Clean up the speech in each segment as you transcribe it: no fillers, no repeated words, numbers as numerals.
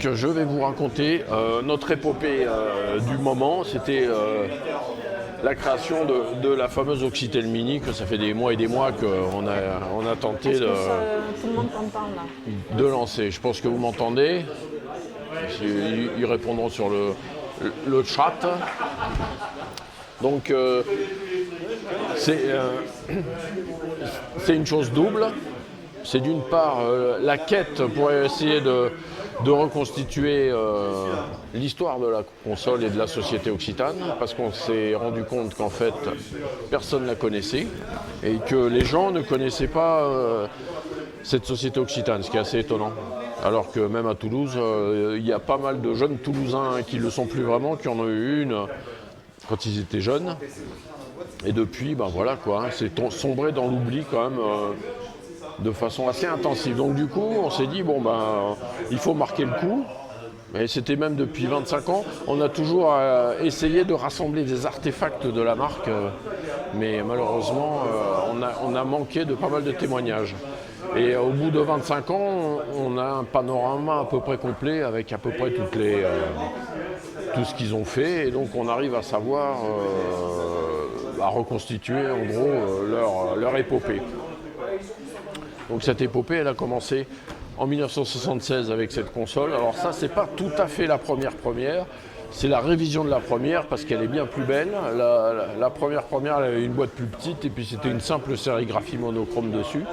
je vais vous raconter notre épopée du moment. C'était la création de la fameuse Auxitel Mini, que ça fait des mois et des mois qu'on a tenté Est-ce que tout le monde t'entend là? de lancer. Je pense que vous m'entendez. Ils répondront sur le chat. Donc c'est une chose double. C'est d'une part la quête pour essayer de reconstituer l'histoire de la console et de la société occitane, parce qu'on s'est rendu compte qu'en fait personne ne la connaissait et que les gens ne connaissaient pas cette société occitane, ce qui est assez étonnant. Alors que même à Toulouse, il y a pas mal de jeunes Toulousains qui ne le sont plus vraiment, qui en ont eu une quand ils étaient jeunes. Et depuis, ben voilà quoi, c'est sombré dans l'oubli quand même de façon assez intensive. Donc du coup, on s'est dit, bon ben, il faut marquer le coup. Et c'était même depuis 25 ans, on a toujours essayé de rassembler des artefacts de la marque, mais malheureusement, on a manqué de pas mal de témoignages. Et au bout de 25 ans, on a un panorama à peu près complet avec à peu près tout ce qu'ils ont fait. Et donc on arrive à savoir, à reconstituer en gros leur épopée. Donc cette épopée, elle a commencé en 1976 avec cette console. Alors ça, c'est pas tout à fait la première, c'est la révision de la première parce qu'elle est bien plus belle. La première, elle avait une boîte plus petite et puis c'était une simple sérigraphie monochrome dessus.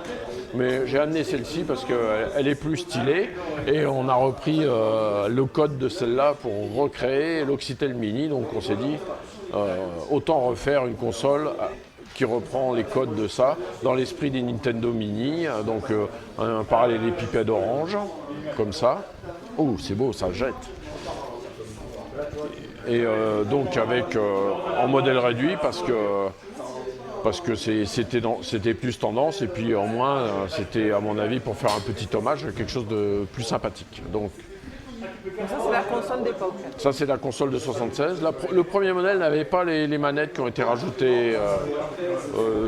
Mais j'ai amené celle-ci parce qu'elle est plus stylée et on a repris le code de celle-là pour recréer l'Auxitel Mini. Donc on s'est dit, autant refaire une console qui reprend les codes de ça, dans l'esprit des Nintendo Mini, donc un parallélépipède orange, comme ça. Oh, c'est beau, ça jette. Et donc avec en modèle réduit parce que c'était plus tendance et puis au moins c'était à mon avis pour faire un petit hommage à quelque chose de plus sympathique. Donc ça c'est la console d'époque. Ça c'est la console de 76. Le premier modèle n'avait pas les manettes qui ont été rajoutées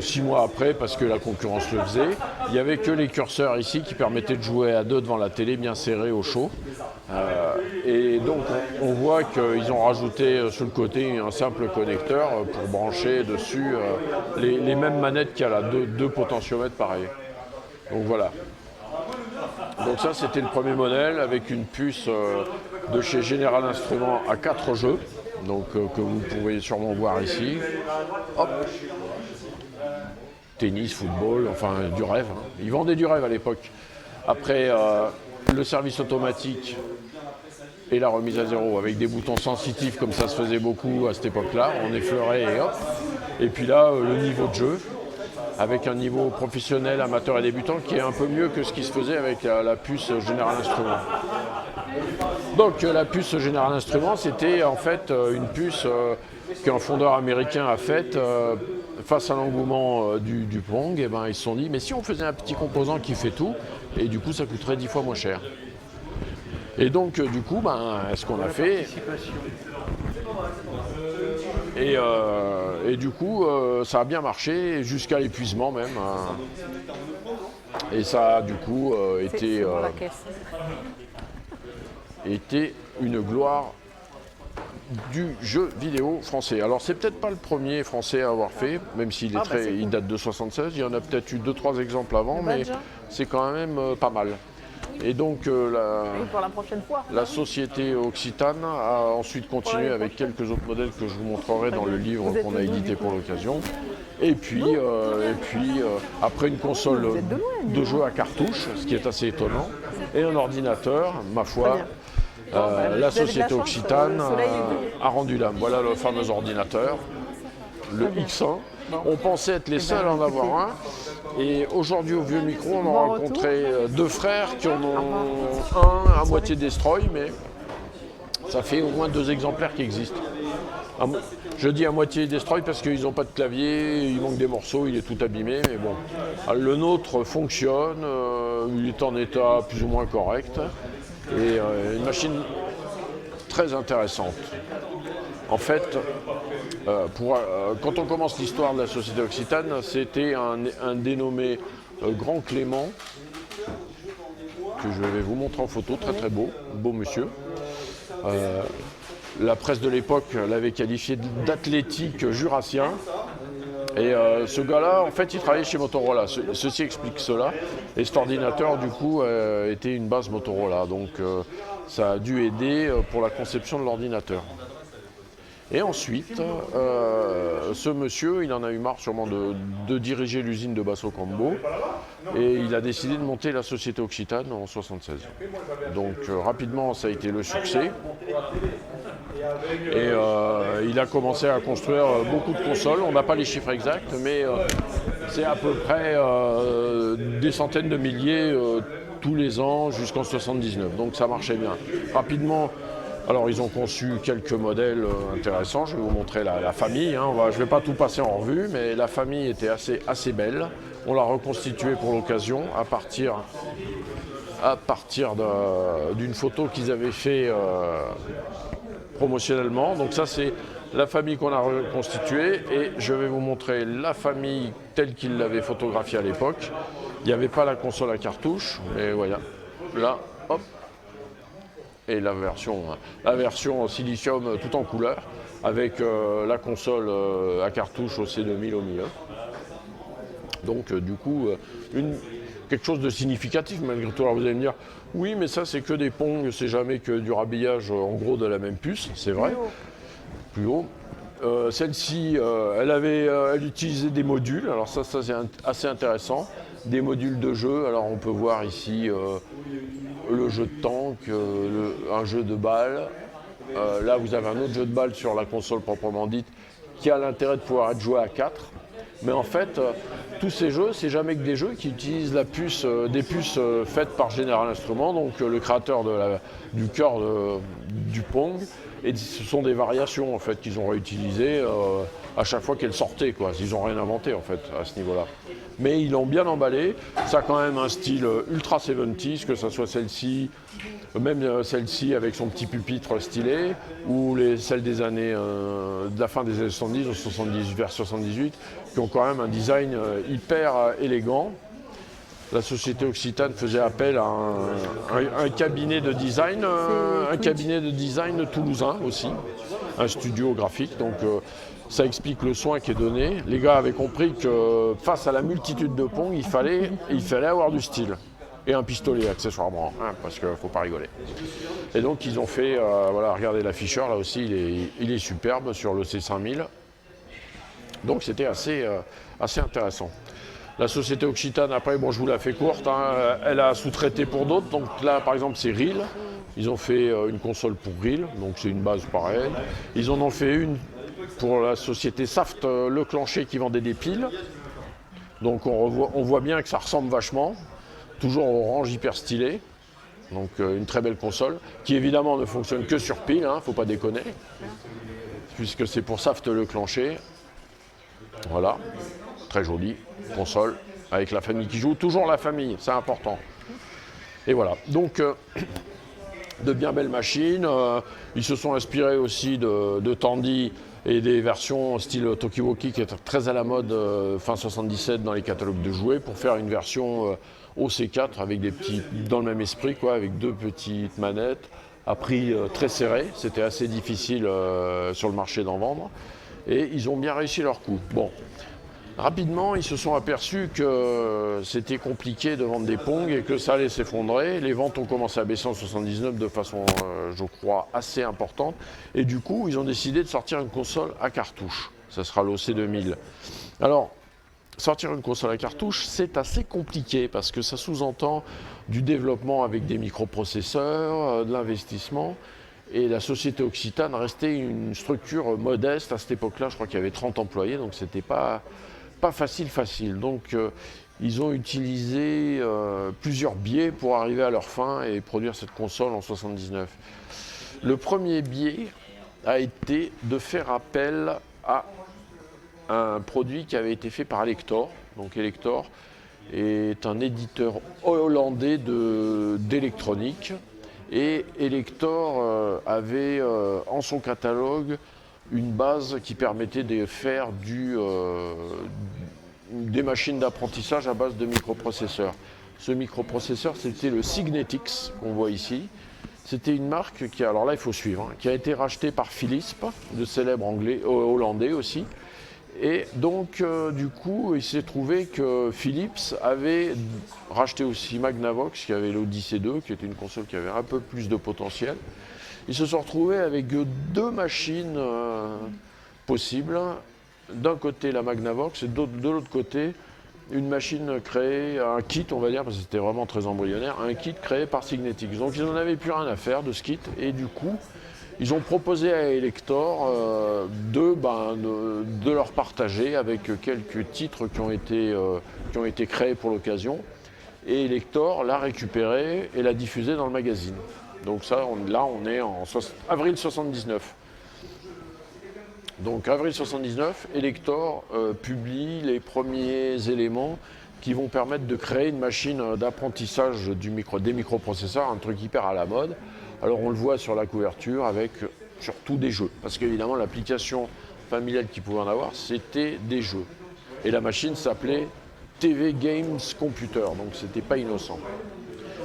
6 mois après parce que la concurrence le faisait. Il n'y avait que les curseurs ici qui permettaient de jouer à deux devant la télé bien serré au chaud. Et donc on voit qu'ils ont rajouté sur le côté un simple connecteur pour brancher dessus les mêmes manettes qu'il y a là, deux potentiomètres pareils. Donc voilà. Donc ça c'était le premier modèle avec une puce de chez General Instruments à 4 jeux, donc que vous pouvez sûrement voir ici. Hop. Tennis, football, enfin du rêve. Hein. Ils vendaient du rêve à l'époque. Après le service automatique et la remise à zéro avec des boutons sensitifs comme ça se faisait beaucoup à cette époque-là, on effleurait et hop. Et puis là le niveau de jeu, avec un niveau professionnel, amateur et débutant qui est un peu mieux que ce qui se faisait avec la puce General Instruments. Donc la puce General Instruments, c'était en fait une puce qu'un fondeur américain a faite face à l'engouement du Pong. Et ben, ils se sont dit, mais si on faisait un petit composant qui fait tout, et du coup ça coûterait 10 fois moins cher. Et donc du coup, ce qu'on a fait... Et du coup, ça a bien marché, jusqu'à l'épuisement même. Et ça a du coup été une gloire du jeu vidéo français. Alors c'est peut-être pas le premier français à avoir fait, même s'il il date de 76. Il y en a peut-être eu 2-3 exemples avant, mais c'est quand même pas mal. Et donc pour la prochaine fois. La société occitane a ensuite continué avec quelques autres modèles que je vous montrerai dans le livre qu'on a édité pour l'occasion. Et puis après une console de jeu à cartouche, ce qui est assez étonnant, et un ordinateur, ma foi, la société occitane a rendu l'âme. Voilà le fameux ordinateur, le X1. On pensait être les seuls à en avoir un. Et aujourd'hui, au Vieux Micro, on a rencontré 2 frères qui en ont un à moitié destroy, mais ça fait au moins 2 exemplaires qui existent. Je dis à moitié destroy parce qu'ils n'ont pas de clavier, il manque des morceaux, il est tout abîmé, mais bon. Le nôtre fonctionne, il est en état plus ou moins correct, et une machine très intéressante. En fait, quand on commence l'histoire de la société occitane, c'était un dénommé Grand Clément que je vais vous montrer en photo, très très beau monsieur. La presse de l'époque l'avait qualifié d'athlétique jurassien. Et ce gars-là, en fait, il travaillait chez Motorola. Ceci explique cela. Et cet ordinateur, du coup, était une base Motorola. Donc, ça a dû aider pour la conception de l'ordinateur. Et ensuite, ce monsieur, il en a eu marre sûrement de diriger l'usine de Basso Cambo. Et il a décidé de monter la société Occitane en 1976. Donc, rapidement, ça a été le succès. Et il a commencé à construire beaucoup de consoles. On n'a pas les chiffres exacts, mais c'est à peu près des centaines de milliers tous les ans jusqu'en 1979. Donc ça marchait bien. Rapidement, alors ils ont conçu quelques modèles intéressants. Je vais vous montrer la famille. Hein. Je ne vais pas tout passer en revue, mais la famille était assez belle. On l'a reconstituée pour l'occasion à partir d'une photo qu'ils avaient fait promotionnellement. Donc ça, c'est la famille qu'on a reconstituée et je vais vous montrer la famille telle qu'ils l'avaient photographiée à l'époque. Il n'y avait pas la console à cartouche, mais voilà, là, hop, et la version silicium tout en couleur avec la console à cartouche au C2000 au milieu. Donc du coup, quelque chose de significatif malgré tout. Alors vous allez me dire, oui mais ça c'est que des Pong, c'est jamais que du rhabillage en gros de la même puce, c'est vrai. Plus haut. Celle-ci, elle utilisait des modules, alors ça c'est assez intéressant. Des modules de jeu, alors on peut voir ici le jeu de tank, un jeu de balles. Là vous avez un autre jeu de balles sur la console proprement dite qui a l'intérêt de pouvoir être joué à 4. Mais en fait, tous ces jeux, c'est jamais que des jeux qui utilisent des puces faites par General Instruments, donc le créateur du cœur du Pong. Et ce sont des variations en fait qu'ils ont réutilisées à chaque fois qu'elles sortaient, quoi. Ils n'ont rien inventé en fait à ce niveau-là. Mais ils l'ont bien emballé. Ça a quand même un style ultra 70s, que ce soit celle-ci, même celle-ci avec son petit pupitre stylé, ou celles des années de la fin des années 70, 70 vers 78, qui ont quand même un design hyper élégant. La société Occitane faisait appel à un cabinet de design, toulousain aussi, un studio graphique. Donc ça explique le soin qui est donné. Les gars avaient compris que face à la multitude de Pong, il fallait avoir du style. Et un pistolet accessoirement, hein, parce qu'il ne faut pas rigoler. Et donc ils ont fait, voilà, regardez l'afficheur, là aussi il est superbe sur le C5000. Donc c'était assez intéressant. La société Occitane, après, bon, je vous la fais courte, hein, elle a sous-traité pour d'autres. Donc là, par exemple, c'est Reel. Ils ont fait une console pour Reel, donc c'est une base pareille. Ils en ont fait une pour la société Saft, le Clancher, qui vendait des piles. Donc on voit bien que ça ressemble vachement. Toujours orange, hyper stylé. Donc une très belle console, qui évidemment ne fonctionne que sur pile, hein, faut pas déconner. Puisque c'est pour Saft, le Clancher. Voilà, très jolie console avec la famille qui joue, toujours la famille, c'est important. Et voilà, donc de bien belles machines. Ils se sont inspirés aussi de Tandy et des versions style Tokiwoki qui étaient très à la mode fin 77 dans les catalogues de jouets pour faire une version OC4 avec des petits, dans le même esprit, quoi, avec deux petites manettes à prix très serré. C'était assez difficile sur le marché d'en vendre et ils ont bien réussi leur coup. Bon. Rapidement, ils se sont aperçus que c'était compliqué de vendre des Pong et que ça allait s'effondrer. Les ventes ont commencé à baisser en 79 de façon, je crois, assez importante. Et du coup, ils ont décidé de sortir une console à cartouche. Ça sera l'OC2000. Alors, sortir une console à cartouche, c'est assez compliqué parce que ça sous-entend du développement avec des microprocesseurs, de l'investissement. Et la société Occitane restait une structure modeste. À cette époque-là, je crois qu'il y avait 30 employés, donc c'était pas facile. Donc ils ont utilisé plusieurs biais pour arriver à leur fin et produire cette console en 79. Le premier biais a été de faire appel à un produit qui avait été fait par Elector. Donc Elector est un éditeur hollandais d'électronique. Et Elector avait en son catalogue une base qui permettait de faire des machines d'apprentissage à base de microprocesseurs. Ce microprocesseur, c'était le Signetix qu'on voit ici. C'était une marque qui, alors là il faut suivre, qui a été rachetée par Philips, de célèbre hollandais aussi. Et donc du coup il s'est trouvé que Philips avait racheté aussi Magnavox, qui avait l'Odyssey 2, qui était une console qui avait un peu plus de potentiel. Ils se sont retrouvés avec deux machines possibles. D'un côté la Magnavox et de l'autre côté une machine créée, un kit on va dire, parce que c'était vraiment très embryonnaire, un kit créé par Signetix. Donc ils n'en avaient plus rien à faire de ce kit et du coup ils ont proposé à Elector de leur partager avec quelques titres qui ont été créés pour l'occasion. Et Elector l'a récupéré et l'a diffusé dans le magazine. Donc ça, là on est en avril 79. Donc avril 79, Elector publie les premiers éléments qui vont permettre de créer une machine d'apprentissage des microprocesseurs, un truc hyper à la mode. Alors on le voit sur la couverture avec surtout des jeux, parce qu'évidemment l'application familiale qu'il pouvait en avoir, c'était des jeux. Et la machine s'appelait TV Games Computer, donc c'était pas innocent.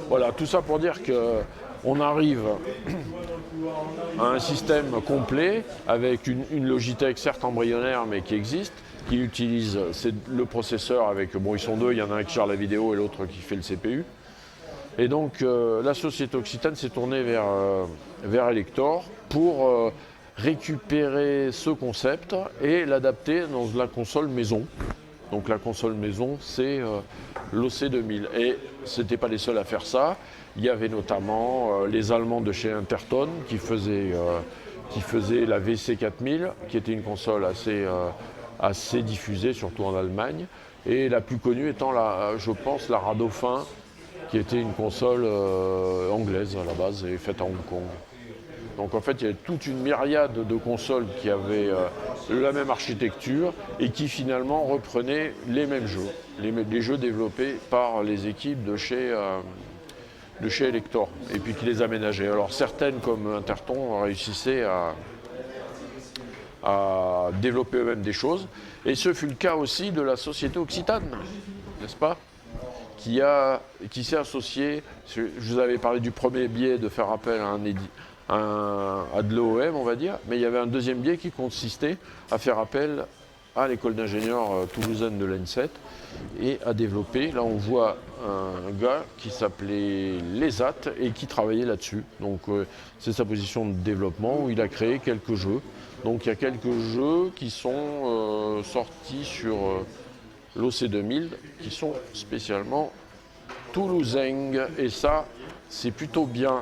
Voilà, tout ça pour dire qu'on arrive à un système complet avec une Logitech certes embryonnaire mais qui existe, qui utilise le processeur avec, bon ils sont deux, il y en a un qui gère la vidéo et l'autre qui fait le CPU. Et donc la société Occitane s'est tournée vers Elector pour récupérer ce concept et l'adapter dans la console maison. Donc la console maison, c'est l'OC2000. Et ce n'étaient pas les seuls à faire ça. Il y avait notamment les Allemands de chez Interton qui faisaient la VC4000, qui était une console assez diffusée, surtout en Allemagne. Et la plus connue étant, je pense, la Radofin, qui était une console anglaise à la base et faite à Hong Kong. Donc en fait, il y avait toute une myriade de consoles qui avaient la même architecture et qui finalement reprenaient les mêmes jeux, les jeux développés par les équipes de chez Elector, et puis qui les aménageaient. Alors certaines, comme Interton, réussissaient à développer eux-mêmes des choses, et ce fut le cas aussi de la société Occitane, n'est-ce pas ? Qui s'est associée, je vous avais parlé du premier biais de faire appel à de l'OEM, on va dire, mais il y avait un deuxième biais qui consistait à faire appel à l'école d'ingénieurs toulousaine de l'ENSET et à développer. Là, on voit un gars qui s'appelait Lesat et qui travaillait là-dessus. Donc, c'est sa position de développement où il a créé quelques jeux. Donc, il y a quelques jeux qui sont sortis sur l'OC2000 qui sont spécialement toulousains. Et ça, c'est plutôt bien.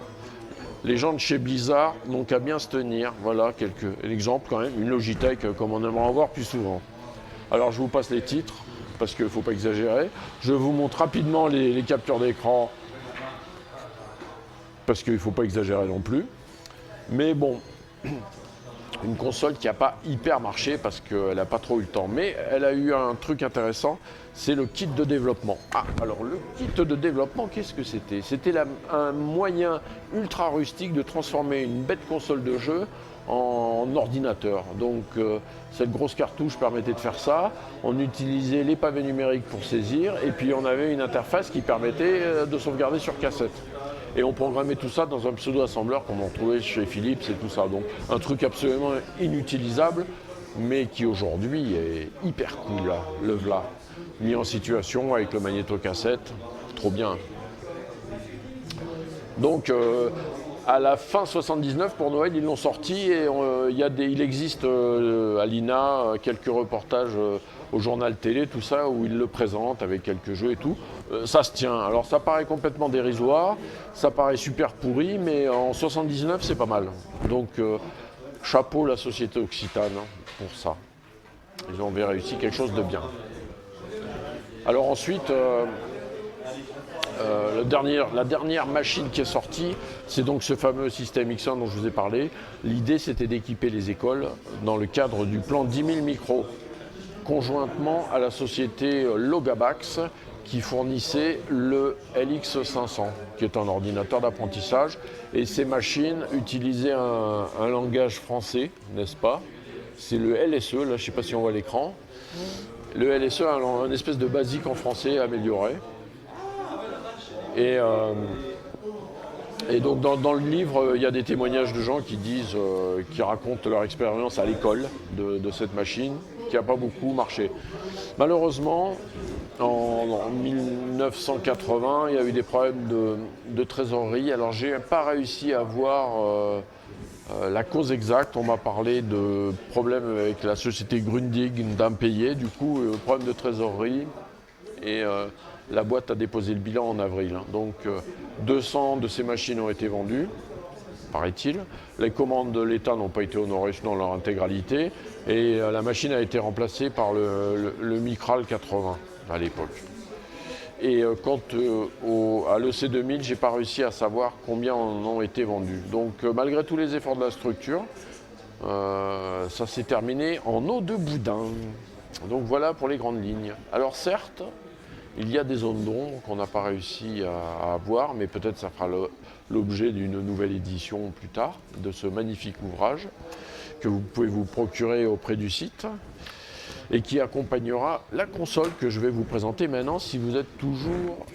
Les gens de chez Blizzard n'ont qu'à bien se tenir. Voilà quelques exemples quand même. Une Logitech comme on aimerait en voir plus souvent. Alors je vous passe les titres parce qu'il ne faut pas exagérer. Je vous montre rapidement les captures d'écran parce qu'il ne faut pas exagérer non plus. Mais bon, une console qui n'a pas hyper marché parce qu'elle n'a pas trop eu le temps. Mais elle a eu un truc intéressant, c'est le kit de développement. Ah, alors le kit de développement, qu'est-ce que c'était ? C'était un moyen ultra rustique de transformer une bête console de jeu en ordinateur. Donc cette grosse cartouche permettait de faire ça. On utilisait les pavés numériques pour saisir et puis on avait une interface qui permettait de sauvegarder sur cassette. Et on programmait tout ça dans un pseudo-assembleur qu'on retrouvait chez Philips et tout ça. Donc un truc absolument inutilisable, mais qui aujourd'hui est hyper cool, là, le voilà. Mis en situation avec le magnétocassette, trop bien. Donc à la fin 79, pour Noël, ils l'ont sorti et il existe à l'INA quelques reportages au journal télé, tout ça, où ils le présentent avec quelques jeux et tout. Ça se tient. Alors ça paraît complètement dérisoire, ça paraît super pourri, mais en 79, c'est pas mal. Donc chapeau la société Occitane pour ça. Ils ont réussi quelque chose de bien. Alors ensuite, la dernière machine qui est sortie, c'est donc ce fameux système X1 dont je vous ai parlé. L'idée, c'était d'équiper les écoles dans le cadre du plan 10 000 micros, conjointement à la société Logabax, qui fournissait le LX500, qui est un ordinateur d'apprentissage. Et ces machines utilisaient un langage français, n'est-ce pas ? C'est le LSE, là je ne sais pas si on voit l'écran. Le LSE a une espèce de basique en français amélioré. Et donc dans le livre, il y a des témoignages de gens qui racontent leur expérience à l'école de cette machine, qui n'a pas beaucoup marché. Malheureusement, en 1980, il y a eu des problèmes de trésorerie. Alors j'ai pas réussi à voir la cause exacte. On m'a parlé de problèmes avec la société Grundig d'impayés, du coup problème de trésorerie. Et la boîte a déposé le bilan en avril. Donc 200 de ces machines ont été vendues, paraît-il. Les commandes de l'État n'ont pas été honorées dans leur intégralité. Et la machine a été remplacée par le Micral 80 à l'époque. Et quant à l'EC 2000, je n'ai pas réussi à savoir combien en ont été vendus. Donc malgré tous les efforts de la structure, ça s'est terminé en eau de boudin. Donc voilà pour les grandes lignes. Alors certes, il y a des zones d'ombre qu'on n'a pas réussi à avoir, mais peut-être ça fera l'objet d'une nouvelle édition plus tard de ce magnifique ouvrage que vous pouvez vous procurer auprès du site et qui accompagnera la console que je vais vous présenter maintenant si vous êtes toujours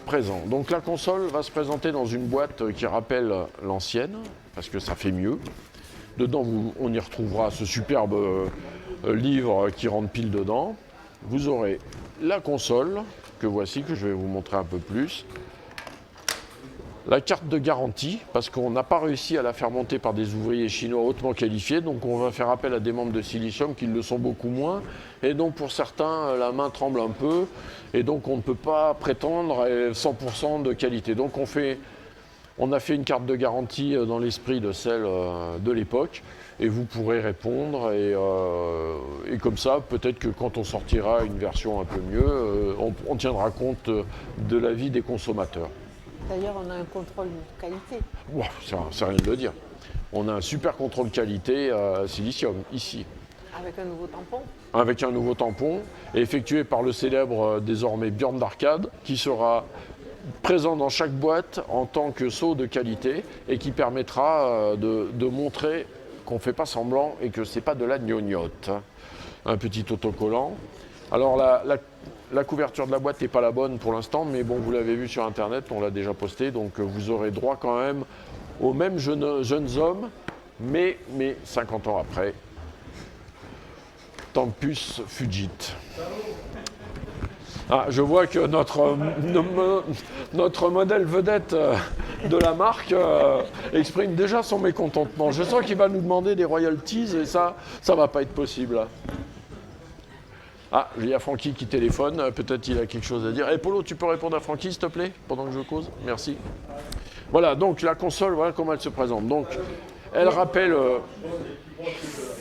présent. Donc la console va se présenter dans une boîte qui rappelle l'ancienne, parce que ça fait mieux. Dedans, on y retrouvera ce superbe livre qui rentre pile dedans. Vous aurez la console, que voici, que je vais vous montrer un peu plus. La carte de garantie, parce qu'on n'a pas réussi à la faire monter par des ouvriers chinois hautement qualifiés, donc on va faire appel à des membres de Silicium qui le sont beaucoup moins, et donc pour certains, la main tremble un peu, et donc on ne peut pas prétendre à 100% de qualité. Donc on a fait une carte de garantie dans l'esprit de celle de l'époque, et vous pourrez répondre, et comme ça, peut-être que quand on sortira une version un peu mieux, on tiendra compte de l'avis des consommateurs. D'ailleurs, on a un contrôle qualité. Wow, c'est rien de le dire. On a un super contrôle qualité à Silicium, ici. Avec un nouveau tampon. Avec un nouveau tampon, effectué par le célèbre désormais Björn d'Arcade, qui sera présent dans chaque boîte en tant que sceau de qualité et qui permettra de montrer qu'on ne fait pas semblant et que ce n'est pas de la gnognotte. Un petit autocollant. Alors la couverture de la boîte n'est pas la bonne pour l'instant, mais bon, vous l'avez vu sur Internet, on l'a déjà posté, donc vous aurez droit quand même aux mêmes jeunes hommes, mais 50 ans après. Tempus fugit. Ah, je vois que notre modèle vedette de la marque exprime déjà son mécontentement. Je sens qu'il va nous demander des royalties et ça va pas être possible. Ah, il y a Francky qui téléphone, peut-être il a quelque chose à dire. Eh Polo, tu peux répondre à Francky s'il te plaît, pendant que je cause? Merci. Voilà, donc la console, voilà comment elle se présente. Donc, elle rappelle...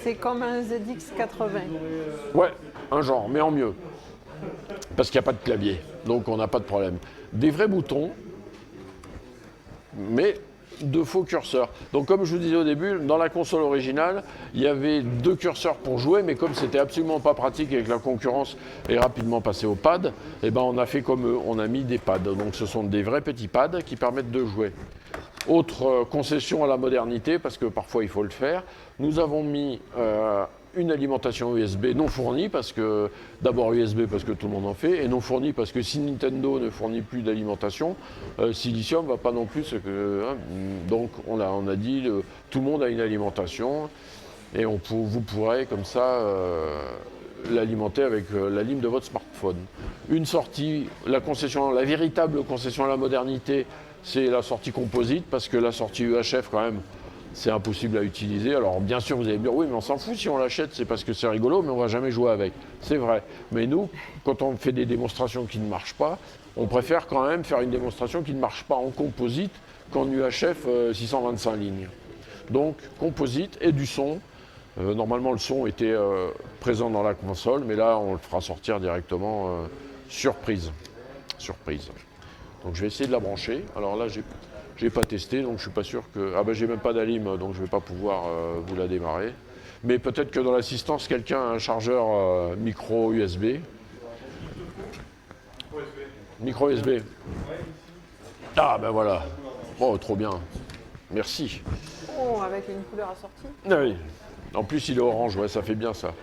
C'est comme un ZX80. Ouais, un genre, mais en mieux. Parce qu'il n'y a pas de clavier, donc on n'a pas de problème. Des vrais boutons, mais de faux curseurs. Donc comme je vous disais au début, dans la console originale, il y avait 2 curseurs pour jouer, mais comme c'était absolument pas pratique et que la concurrence est rapidement passée au pad, eh ben on a fait comme eux, on a mis des pads. Donc ce sont des vrais petits pads qui permettent de jouer. Autre concession à la modernité, parce que parfois il faut le faire, nous avons mis une alimentation USB non fournie, parce que d'abord USB parce que tout le monde en fait, et non fournie parce que si Nintendo ne fournit plus d'alimentation, Silicium va pas non plus. Donc on a dit tout le monde a une alimentation, et vous pourrez comme ça l'alimenter avec la ligne de votre smartphone. Une sortie, la véritable concession à la modernité, c'est la sortie composite, parce que la sortie UHF quand même, c'est impossible à utiliser. Alors bien sûr, vous allez me dire, oui, mais on s'en fout si on l'achète, c'est parce que c'est rigolo, mais on ne va jamais jouer avec. C'est vrai. Mais nous, quand on fait des démonstrations qui ne marchent pas, on préfère quand même faire une démonstration qui ne marche pas en composite qu'en UHF 625 lignes. Donc, composite et du son. Normalement, le son était présent dans la console, mais là, on le fera sortir directement surprise. Surprise. Donc, je vais essayer de la brancher. Alors là, j'ai pas testé, donc je suis pas sûr que... Ah ben j'ai même pas d'alim, donc je vais pas pouvoir vous la démarrer. Mais peut-être que dans l'assistance, quelqu'un a un chargeur micro USB. Micro USB. Ah ben voilà. Oh, trop bien. Merci. Oh, avec une couleur assortie. Ah oui. En plus, il est orange, ouais, ça fait bien ça.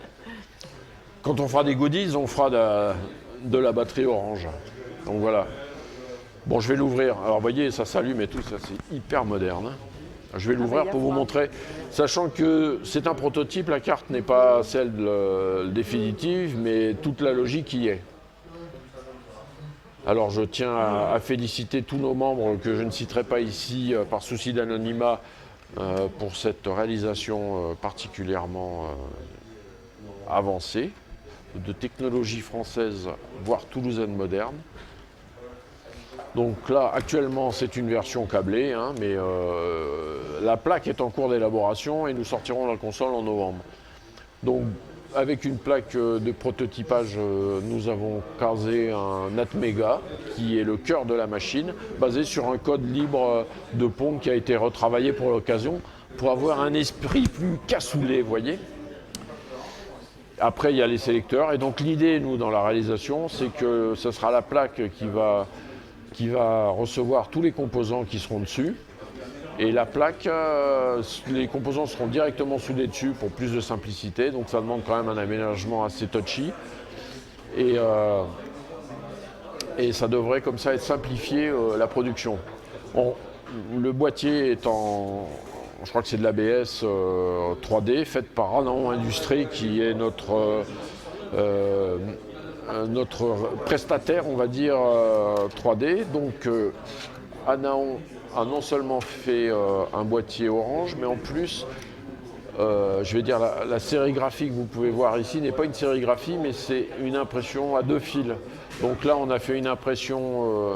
Quand on fera des goodies, on fera de la batterie orange. Donc voilà. Bon, je vais l'ouvrir. Alors, vous voyez, ça s'allume et tout, ça c'est hyper moderne. Je vais l'ouvrir pour vous montrer, sachant que c'est un prototype, la carte n'est pas celle définitive, mais toute la logique y est. Alors je tiens à féliciter tous nos membres que je ne citerai pas ici par souci d'anonymat pour cette réalisation particulièrement avancée, de technologie française, voire toulousaine moderne. Donc là, actuellement, c'est une version câblée, hein, mais la plaque est en cours d'élaboration et nous sortirons la console en novembre. Donc, avec une plaque de prototypage, nous avons casé un Atmega, qui est le cœur de la machine, basé sur un code libre de pompe qui a été retravaillé pour l'occasion, pour avoir un esprit plus cassoulet, vous voyez. Après, il y a les sélecteurs. Et donc, l'idée, nous, dans la réalisation, c'est que ce sera la plaque qui va recevoir tous les composants qui seront dessus. Et la plaque, les composants seront directement soudés dessus pour plus de simplicité. Donc ça demande quand même un aménagement assez touchy. Et ça devrait comme ça être simplifié la production. Le boîtier est en, je crois que c'est de l'ABS 3D, faite par Anaon Industrie, qui est notre prestataire, on va dire, 3D. Donc Anaon a non seulement fait un boîtier orange, mais en plus, je vais dire, la sérigraphie que vous pouvez voir ici n'est pas une sérigraphie, mais c'est une impression à 2 fils. Donc là, on a fait une impression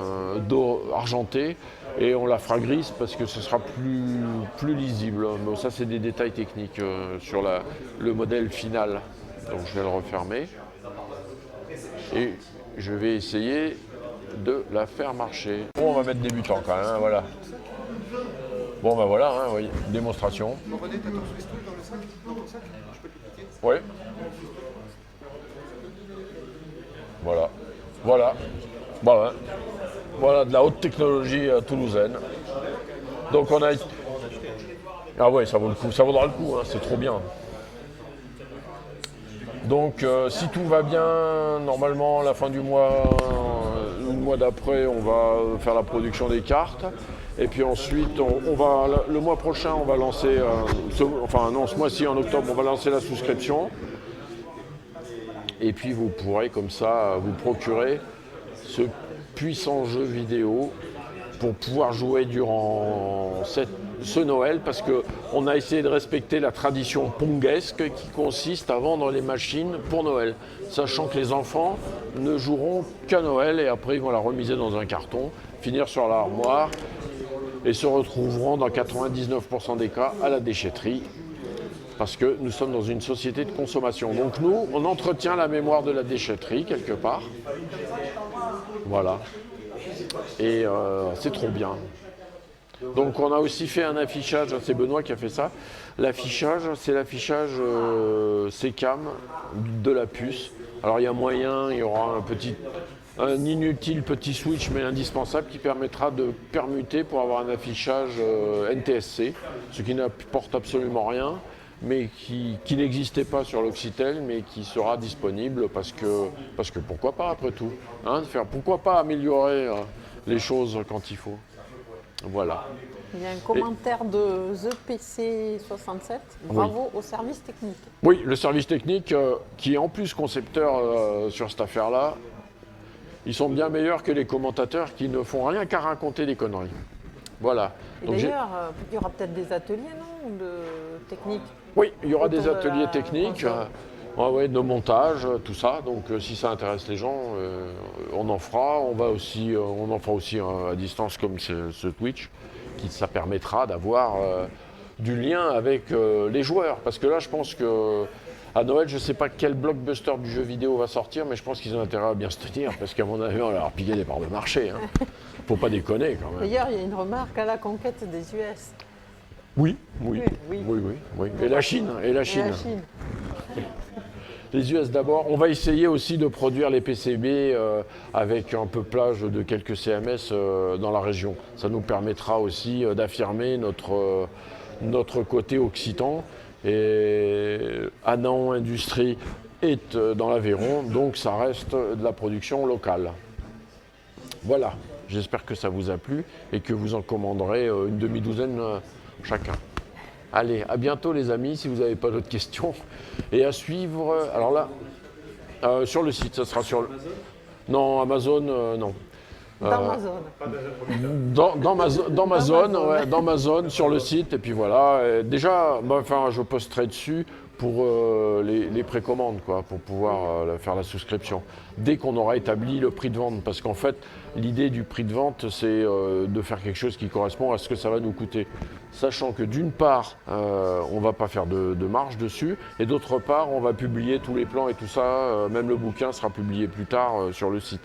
argentée et on la fera grise parce que ce sera plus lisible. Mais ça, c'est des détails techniques sur le modèle final. Donc je vais le refermer. Et je vais essayer de la faire marcher. Bon, on va mettre débutant quand même, hein, voilà. Bon, ben voilà, hein, oui, démonstration. Bon, René, t'as ton Swiss Tool dans le sac? Dans ton sac? Je peux te le piquer? Oui. Voilà. Voilà. Bah ouais. Voilà, de la haute technologie toulousaine. Donc on a... Ah ouais, ça vaut le coup, ça vaudra le coup, hein, c'est trop bien. Donc si tout va bien, normalement, à la fin du mois, le mois d'après, on va faire la production des cartes. Et puis ensuite, le mois prochain, on va lancer, ce mois-ci, en octobre, on va lancer la souscription. Et puis vous pourrez comme ça vous procurer ce puissant jeu vidéo pour pouvoir jouer durant ce Noël, parce qu'on a essayé de respecter la tradition ponguesque qui consiste à vendre les machines pour Noël, sachant que les enfants ne joueront qu'à Noël et après ils vont la remiser dans un carton, finir sur l'armoire et se retrouveront dans 99% des cas à la déchetterie, parce que nous sommes dans une société de consommation. Donc nous, on entretient la mémoire de la déchetterie quelque part. Voilà. Et c'est trop bien. Donc on a aussi fait un affichage, c'est Benoît qui a fait ça. L'affichage, c'est l'affichage SECAM de la puce. Alors il y a moyen, il y aura un inutile petit switch mais indispensable qui permettra de permuter pour avoir un affichage NTSC, ce qui n'apporte absolument rien, mais qui n'existait pas sur l'Oxytel, mais qui sera disponible parce que pourquoi pas après tout, hein, pourquoi pas améliorer les choses quand il faut. Voilà. Il y a un commentaire de ThePC67, bravo au service technique. Oui, le service technique qui est en plus concepteur sur cette affaire-là, ils sont bien meilleurs que les commentateurs qui ne font rien qu'à raconter des conneries. Voilà. Et d'ailleurs, il y aura peut-être des ateliers, non, de technique? Oui, il y aura des ateliers techniques, de montage, tout ça. Donc si ça intéresse les gens, on en fera. On en fera aussi à distance comme ce Twitch, ça permettra d'avoir du lien avec les joueurs. Parce que là, je pense que à Noël, je ne sais pas quel blockbuster du jeu vidéo va sortir, mais je pense qu'ils ont intérêt à bien se tenir, parce qu'à mon avis, on va leur piquer des parts de marché. Hein. Faut pas déconner quand même. D'ailleurs, il y a une remarque à la conquête des US. Oui. Et la Chine. Les US d'abord. On va essayer aussi de produire les PCB avec un peuplage de quelques CMS dans la région. Ça nous permettra aussi d'affirmer notre côté occitan. Et Anaon Industrie est dans l'Aveyron, donc ça reste de la production locale. Voilà. J'espère que ça vous a plu et que vous en commanderez une demi-douzaine chacun. Allez, à bientôt les amis, si vous n'avez pas d'autres questions. Et à suivre, alors là, sur le site, ça sera sur le... Non, Amazon, non. Dans ma zone, ouais, dans ma zone, sur le site, et puis voilà. Déjà, je posterai dessus pour les précommandes, quoi, pour pouvoir faire la souscription. Dès qu'on aura établi le prix de vente, parce qu'en fait, l'idée du prix de vente, c'est de faire quelque chose qui correspond à ce que ça va nous coûter. Sachant que d'une part, on ne va pas faire de marge dessus, et d'autre part, on va publier tous les plans et tout ça, même le bouquin sera publié plus tard sur le site.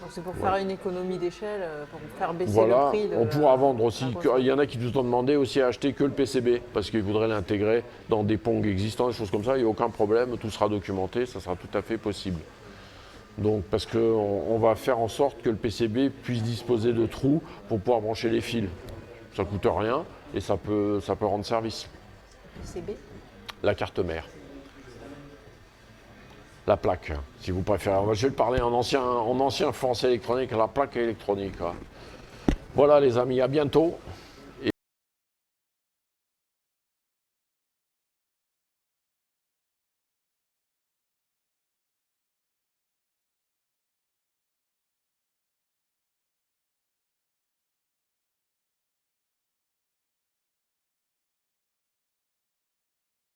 C'est pour faire une économie d'échelle, pour faire baisser voilà, le prix. On pourra vendre aussi, il y en a qui nous ont demandé aussi à acheter que le PCB, parce qu'ils voudraient l'intégrer dans des Pong existants, des choses comme ça, il n'y a aucun problème, tout sera documenté, ça sera tout à fait possible. Donc parce qu'on va faire en sorte que le PCB puisse disposer de trous pour pouvoir brancher les fils. Ça ne coûte rien et ça peut rendre service. PCB ? La carte mère. La plaque, si vous préférez. Je vais le parler en ancien français électronique, la plaque électronique. Voilà les amis, à bientôt.